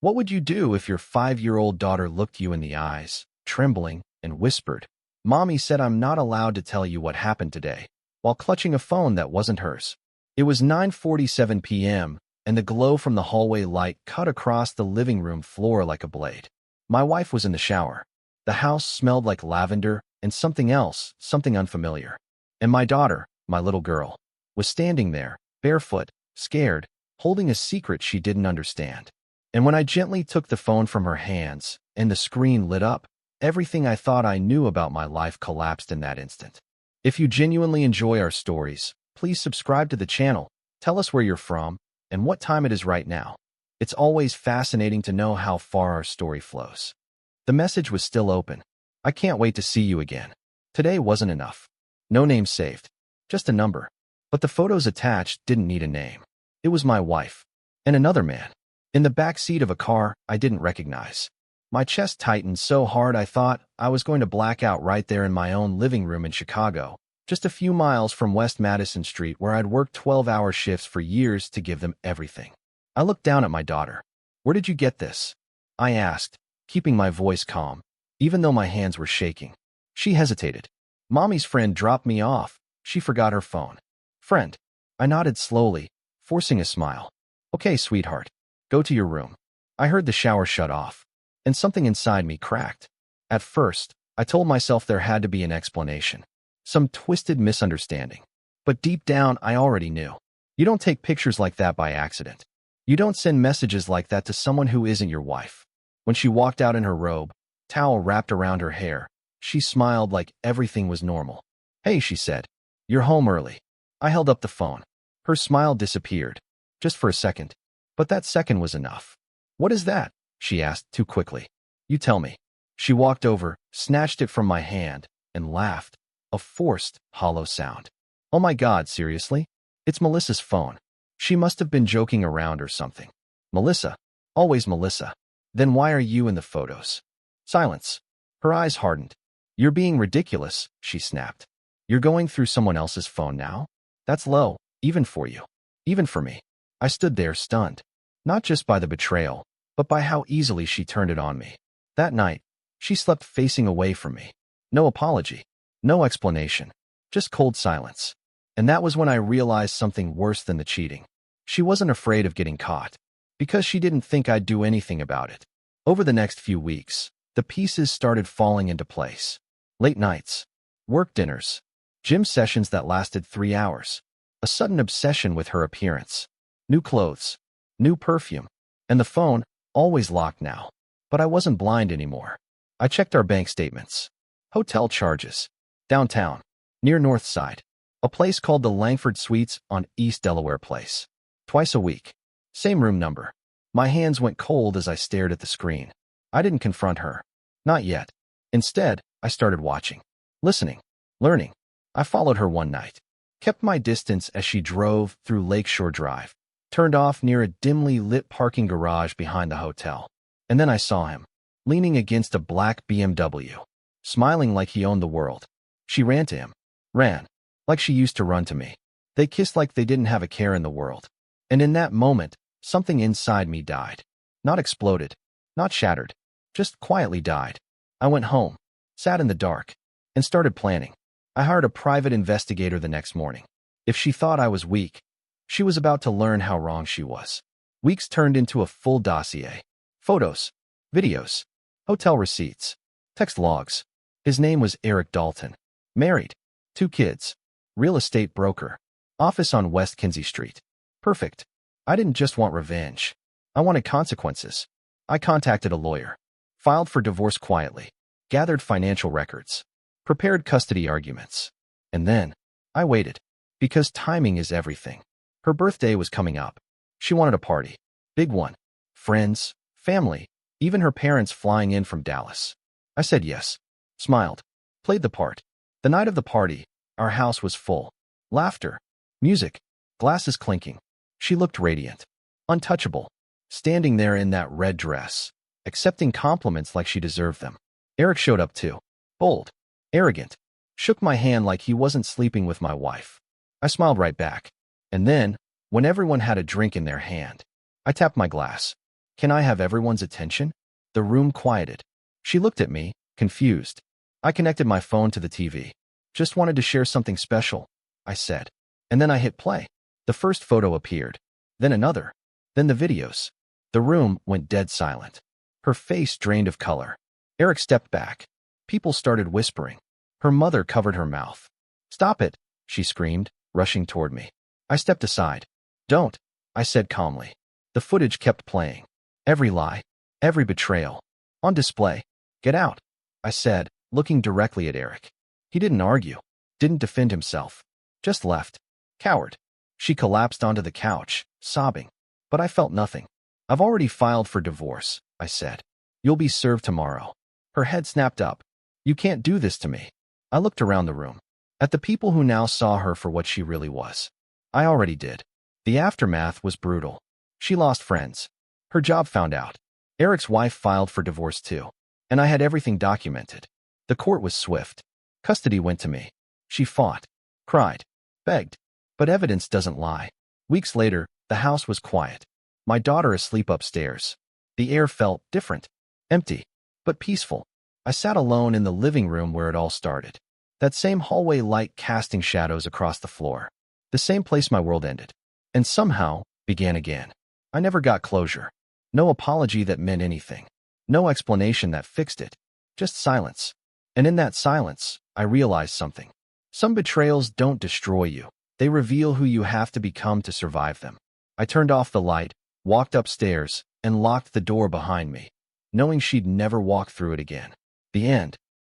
What would you do if your 5-year-old daughter looked you in the eyes, trembling, and whispered, "Mommy said I'm not allowed to tell you what happened today," while clutching a phone that wasn't hers? It was 9:47 p.m., and the glow from the hallway light cut across the living room floor like a blade. My wife was in the shower. The house smelled like lavender and something else, something unfamiliar. And my daughter, my little girl, was standing there, barefoot, scared, holding a secret she didn't understand. And when I gently took the phone from her hands and the screen lit up, everything I thought I knew about my life collapsed in that instant. If you genuinely enjoy our stories, please subscribe to the channel, tell us where you're from, and what time it is right now. It's always fascinating to know how far our story flows. The message was still open. I can't wait to see you again. Today wasn't enough. No name saved. Just a number. But the photos attached didn't need a name. It was my wife. And another man. In the back seat of a car I didn't recognize. My chest tightened so hard I thought I was going to black out right there in my own living room in Chicago, just a few miles from West Madison Street where I'd worked 12-hour shifts for years to give them everything. I looked down at my daughter. "Where did you get this?" I asked, keeping my voice calm, even though my hands were shaking. She hesitated. "Mommy's friend dropped me off. She forgot her phone." "Friend?" I nodded slowly, forcing a smile. "Okay, sweetheart. Go to your room." I heard the shower shut off, and something inside me cracked. At first, I told myself there had to be an explanation. Some twisted misunderstanding. But deep down, I already knew. You don't take pictures like that by accident. You don't send messages like that to someone who isn't your wife. When she walked out in her robe, towel wrapped around her hair, she smiled like everything was normal. "Hey," she said. "You're home early." I held up the phone. Her smile disappeared. Just for a second. But that second was enough. "What is that?" she asked too quickly. "You tell me." She walked over, snatched it from my hand, and laughed. A forced, hollow sound. "Oh my God, seriously? It's Melissa's phone. She must have been joking around or something." "Melissa? Always Melissa. Then why are you in the photos?" Silence. Her eyes hardened. "You're being ridiculous," she snapped. "You're going through someone else's phone now? That's low, even for you. Even for me." I stood there stunned. Not just by the betrayal, but by how easily she turned it on me. That night, she slept facing away from me. No apology. No explanation. Just cold silence. And that was when I realized something worse than the cheating. She wasn't afraid of getting caught, because she didn't think I'd do anything about it. Over the next few weeks, the pieces started falling into place. Late nights, work dinners, gym sessions that lasted 3 hours, a sudden obsession with her appearance, new clothes, new perfume, and the phone, always locked now. But I wasn't blind anymore. I checked our bank statements. Hotel charges. Downtown, near North Side. A place called the Langford Suites on East Delaware Place. Twice a week. Same room number. My hands went cold as I stared at the screen. I didn't confront her. Not yet. Instead, I started watching. Listening. Learning. I followed her one night. Kept my distance as she drove through Lakeshore Drive. Turned off near a dimly lit parking garage behind the hotel. And then I saw him, leaning against a black BMW, smiling like he owned the world. She ran to him. Ran. Like she used to run to me. They kissed like they didn't have a care in the world. And in that moment, something inside me died. Not exploded. Not shattered. Just quietly died. I went home, sat in the dark, and started planning. I hired a private investigator the next morning. If she thought I was weak, she was about to learn how wrong she was. Weeks turned into a full dossier. Photos, videos, hotel receipts, text logs. His name was Eric Dalton. Married. 2 kids. Real estate broker. Office on West Kinsey Street. Perfect. I didn't just want revenge. I wanted consequences. I contacted a lawyer. Filed for divorce quietly. Gathered financial records. Prepared custody arguments. And then, I waited. Because timing is everything. Her birthday was coming up. She wanted a party. Big one. Friends, family, even her parents flying in from Dallas. I said yes. Smiled. Played the part. The night of the party, our house was full. Laughter. Music. Glasses clinking. She looked radiant. Untouchable. Standing there in that red dress. Accepting compliments like she deserved them. Eric showed up too. Bold. Arrogant. Shook my hand like he wasn't sleeping with my wife. I smiled right back. And then, when everyone had a drink in their hand, I tapped my glass. Can I have everyone's attention? The room quieted. She looked at me, confused. I connected my phone to the TV. Just wanted to share something special, I said. And then I hit play. The first photo appeared. Then another. Then the videos. The room went dead silent. Her face drained of color. Eric stepped back. People started whispering. Her mother covered her mouth. Stop it, she screamed, rushing toward me. I stepped aside. Don't, I said calmly. The footage kept playing. Every lie, every betrayal. On display. Get out, I said, looking directly at Eric. He didn't argue, didn't defend himself. Just left. Coward. She collapsed onto the couch, sobbing. But I felt nothing. I've already filed for divorce, I said. You'll be served tomorrow. Her head snapped up. You can't do this to me. I looked around the room. At the people who now saw her for what she really was. I already did. The aftermath was brutal. She lost friends. Her job found out. Eric's wife filed for divorce too. And I had everything documented. The court was swift. Custody went to me. She fought, cried, begged. But evidence doesn't lie. Weeks later, the house was quiet. My daughter asleep upstairs. The air felt different. Empty, but peaceful. I sat alone in the living room where it all started. That same hallway light casting shadows across the floor. The same place my world ended. And somehow, began again. I never got closure. No apology that meant anything. No explanation that fixed it. Just silence. And in that silence, I realized something. Some betrayals don't destroy you. They reveal who you have to become to survive them. I turned off the light, walked upstairs, and locked the door behind me, knowing she'd never walk through it again. The end.